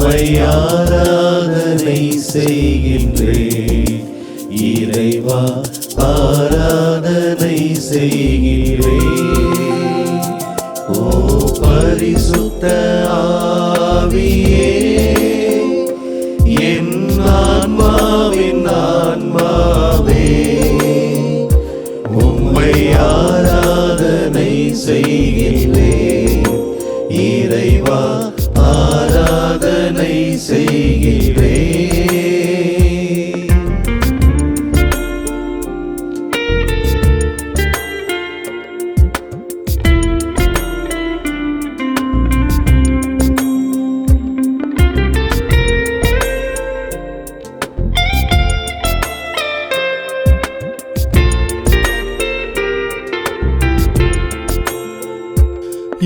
உம்மை ஆராதனை செய்கின்றேன் இறைவா, ஆராதனை செய்கின்றேன். ஓ பரிசுத்த ஆவியே, என் ஆன்மாவின் ஆன்மாவே, உம்மை ஆராதனை செய்கின்றேன் இறைவா, ஆராதனை செய்கின்றேன்.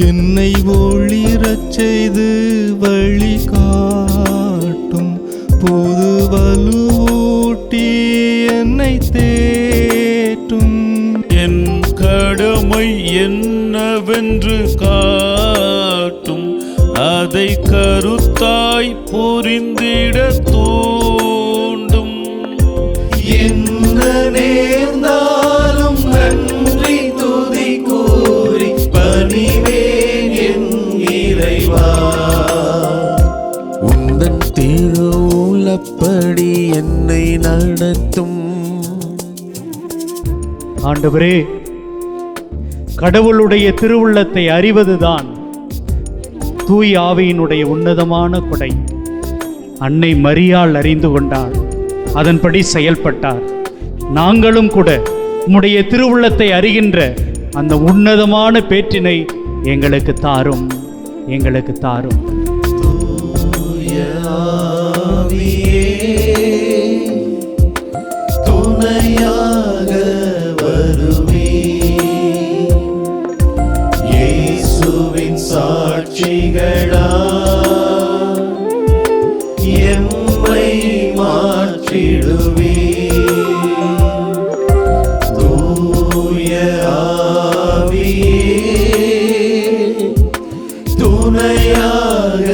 என்னை ஒளிரச் செய்து வழி காட்டும் புது வலுவூட்டி என்னை தேற்றும். என் கடமை என்னவென்று காட்டும், அதை கருத்தாய் புரிந்திட தூண்டும். என்ன நேர்ந்தாலும் நன்றி துதி கூறி பணிவேன் என் இறைவா. உந்தன் திருவுளப்படி என்னை நடத்தும். ஆண்டவரே, கடவுளுடைய திருவுள்ளத்தை அறிவதுதான் தூய் ஆவியினுடைய உன்னதமான கொடை. அன்னை மரியாள் அறிந்து கொண்டாள், அதன்படி செயல்பட்டார். நாங்களும் கூட உம்முடைய திருவுள்ளத்தை அறிகின்ற அந்த உன்னதமான பேற்றினை எங்களுக்கு தாரும், எங்களுக்கு தாரும். தூய ஆவியே, துணையாக வருவே, இயேசுவின் சாட்சிகளா எம்மை மாற்றிடுவே. தூய ஆவியே, துணையாக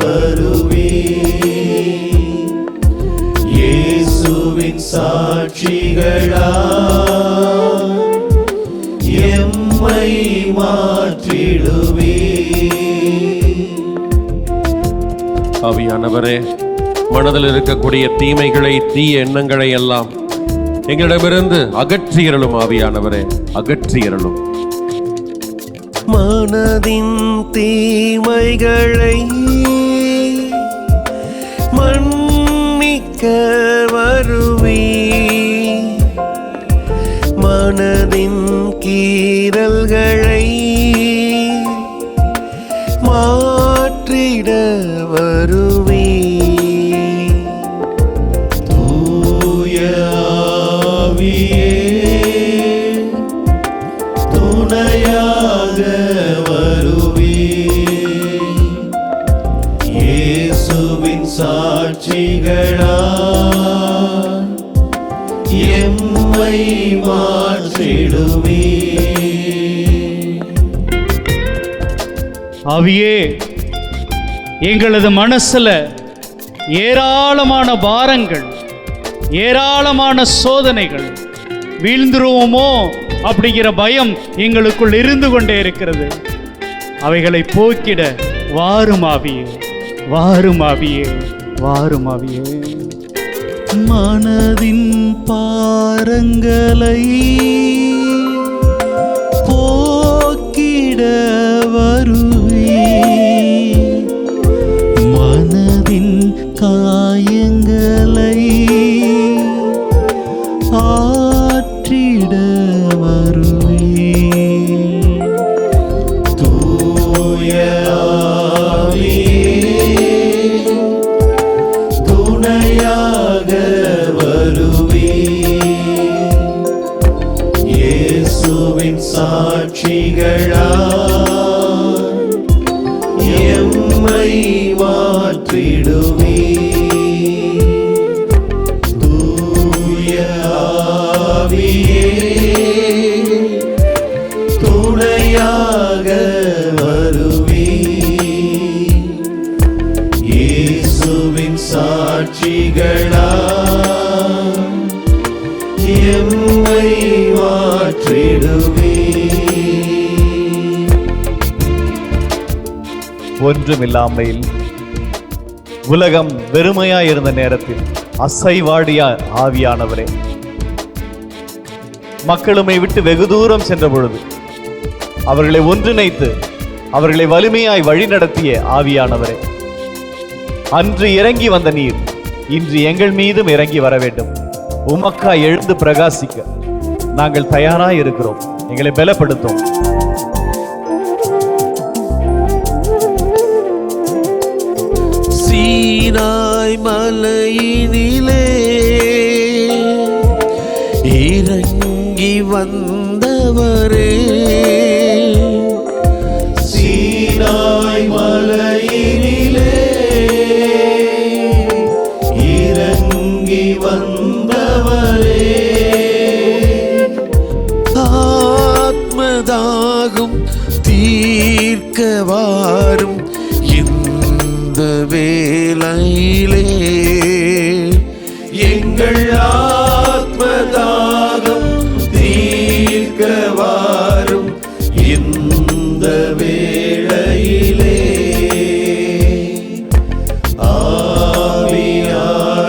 வருவே, இயேசுவின் சாட்சிகளா எம்மை மாற்றிடுவே. ஆவியானவரே, மனதில் இருக்கக்கூடிய தீமைகளை, தீய எண்ணங்களை எல்லாம் எங்களிடமிருந்து அகற்றியறலும். ஆவியானவரே, அகற்றியறலும். மனதின் தீமைகளை மன்னிக்க வருவே, மனதின் கீறல்களை மாற்றிட வருவே. தூய ஆவியே, துணையாக வருவே, இயேசுவின் சாட்சிகளா எம்மை மாற்றிடுவே. ஆவியே, எங்களது மனசுல ஏராளமான பாரங்கள், ஏராளமான சோதனைகள், வீழ்ந்துருவோமோ அப்படிங்கிற பயம் எங்களுக்குள் இருந்து கொண்டே இருக்கிறது. அவைகளை போக்கிட வாரும் ஆவியே, வாரும் ஆவியே, வாரும் ஆவியே. மனதின் பாரங்களை போக்கிட வருவே, மனதின் காயங்களை ஆற்றிட வருவே. தூய ஆவியே, துணையாக வருவே, இயேசுவின் சாட்சிகளா எம்மை மாற்றிடுவே. தூய ஆவியே, துணையாக வருவே, இயேசுவின் சாட்சிகளா எம்மை மாற்றிடுவே. ஒன்றுமில்லாமையில் உலகம் வெறுமையாயிருந்த நேரத்தில் அசைவாடிய ஆவியானவரே, மக்களுமை விட்டு வெகு தூரம் சென்ற பொழுது அவர்களை ஒன்றிணைத்து அவர்களை வலிமையாய் வழிநடத்திய ஆவியானவரே, அன்று இறங்கி வந்த நீர் இன்று எங்கள் மீதும் இறங்கி வர வேண்டும். உமக்காய் எழுந்து பிரகாசிக்க நாங்கள் தயாராய் இருக்கிறோம். எங்களை பலப்படுத்தும். சீனாய் மலையினிலே இறங்கி வந்தவரே, சீனாய் மலையினிலே இறங்கி வந்தவரே, ஆத்மதாகம் தீர்க்க வாரும் இந்த வேளையிலே. எங்கள் ஆத்மதாகம் தீர்க்க வாரும் இந்த வேளையிலே.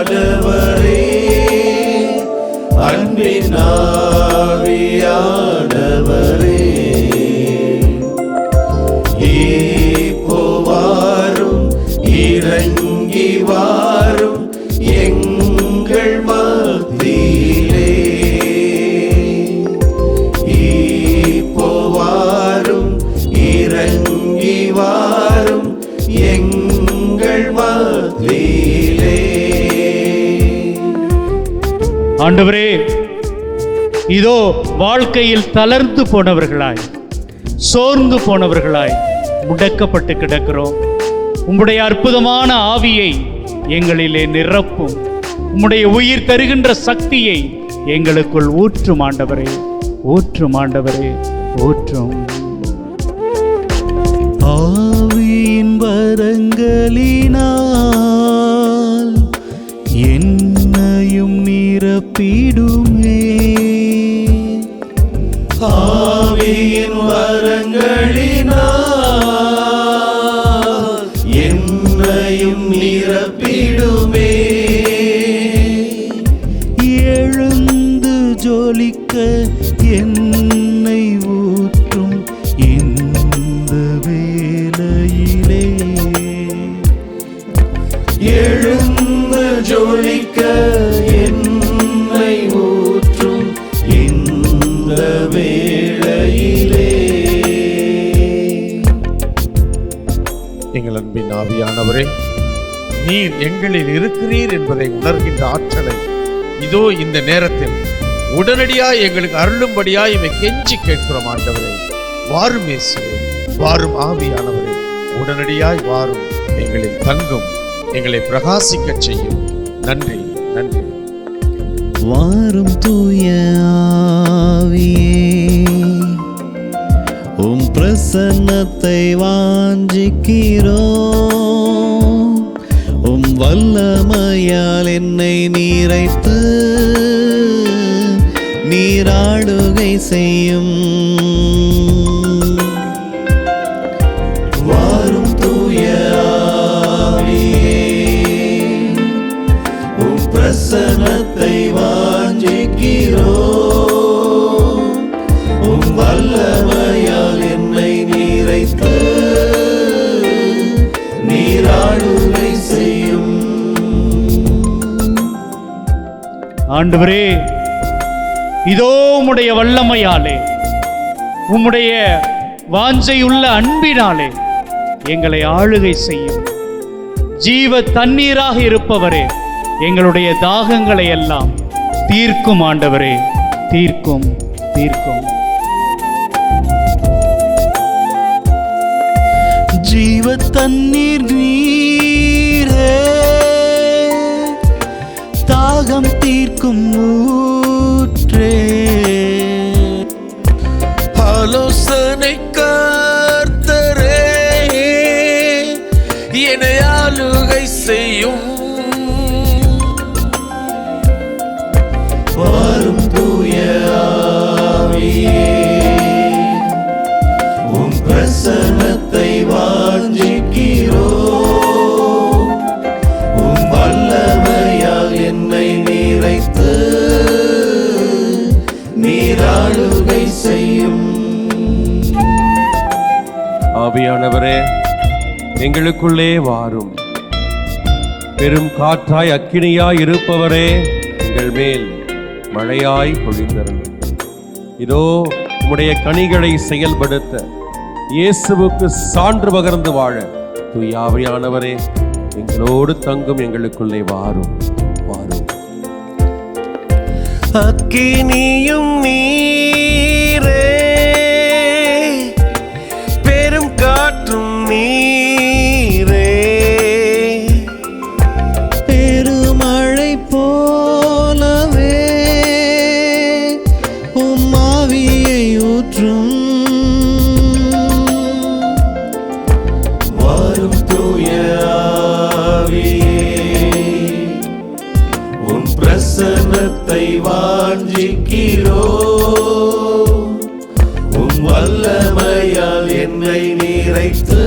ஆவியானவரே, அன்பின் ஆவியானவரே, இப்போ வாரும், இறங்கி வாரும் எங்கள் மத்தியிலே. இப்போ வாரும், இறங்கி வாரும் எங்கள் மத்தியிலே. ஆண்டவரே, இதோ வாழ்க்கையில் தளர்ந்து போனவர்களாய், சோர்ந்து போனவர்களாய் முடக்கப்பட்டு கிடக்கிறோம். உம்முடைய அற்புதமான ஆவியை எங்களிலே நிரப்பும். உம்முடைய உயிர் தருகின்ற சக்தியை எங்களுக்குள் ஊற்றும் ஆண்டவரே, ஊற்றும் ஆண்டவரே, ஊற்றும். ஆவியின் வரங்களினால் என்னையும் நிரப்பிடுமே. ஆவியின் வரங்களினால் என்னையும் நிரப்பிடுமே. எழுந்து ஜொலிக்க என்னை ஊற்றும் இந்த வேளையிலே. எழுந்து ஜொலிக்க என்னை ஊற்றும் இந்த வேளையிலே. எங்கள் அன்பின் ஆவியானவரே, நீர் எங்களில் இருக்கிறீர் என்பதை உணர்கின்ற ஆற்றலை இதோ இந்த நேரத்தில் உடனடியாய் எங்களுக்கு அருளும்படியாய் இவை கெஞ்சி கேட்கிறோம். ஆண்டவரே, வாரும் இயேசுவே, வாரும் ஆவியானவரே, உடனடியாய் வாரும், எங்களில் தங்கும், எங்களை பிரகாசிக்க செய்யும். நன்றி, நன்றி. வாரும் தூய ஆவியே, உம் பிரசன்னத்தை வாஞ்சிக்கிறோம். உம் வல்லமையால் என்னை நீரைத்து நீராடுகை செய்யும். வாரும் தூய ஆவியே, உம் பிரசன்னத்தை வாஞ்சிக்கிறோம். உம் வல்லமையால் என்னை நீரைத்து நீராடுகை செய்யும். ஆண்டவரே, இதோ உம்முடைய வல்லமையாலே, உம்முடைய வாஞ்சையுள்ள அன்பினாலே எங்களை ஆளுகை செய்யும். ஜீவ தண்ணீராக இருப்பவரே, எங்களுடைய தாகங்களை எல்லாம் தீர்க்கும் ஆண்டவரே, தீர்க்கும், தீர்க்கும். ஜீவ தண்ணீர் நீரே, தாகம் தீர்க்கும் ஊற்றே. ஆலோசனை கர்த்தரே, என்னை ஆளுகை செய்யும். வாரும் தூய ஆவியே, உம் பிரசன்னத்தை வாஞ்சிக்கிறோ. உம் வல்லமையால் என்னை நிறைத்து நீராளுகை செய்யும். ஆவியானவரே, எங்களுக்குள்ளே வாரும். பெரும் காற்றாய் அக்கினியாய் இருப்பவரே, எங்கள் மேல் மழையாய் பொழிந்தருளும். இதோ உம்முடைய கனிகளை செயல்படுத்த, இயேசுவுக்கு சான்று பகர்ந்து வாழ தூய ஆவியானவரே எங்களோடு தங்கும். எங்களுக்குள்ளே வாரும் வாரும். அக்கினியும் நீரே, பெரும் காற்றும் நீரே, பெருமழை போலவே உம் ஆவியை ஊற்றும். வாரும் தூய ஆவியே, உம் பிரசன்னத்தை வாஞ்சிக்கிறோ. உம் வல்லமையால் என்னை நிறைத்து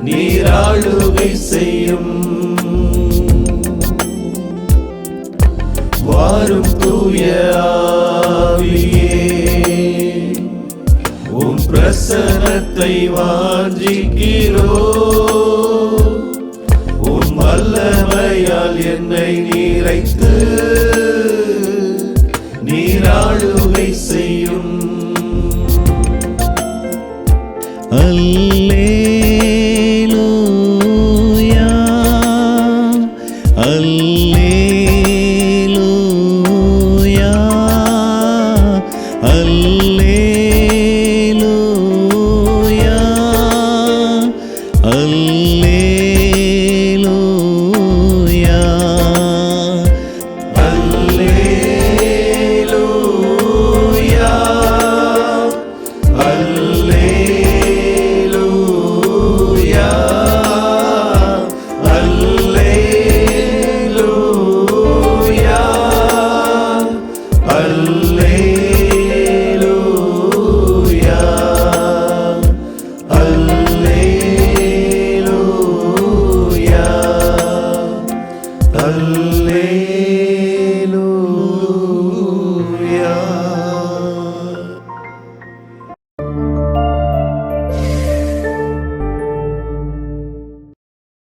நீராளுகை செய்யும். வாரும் தூய ஆவியே, உம் பிரசன்னத்தை வாஞ்சிக்கிறோ.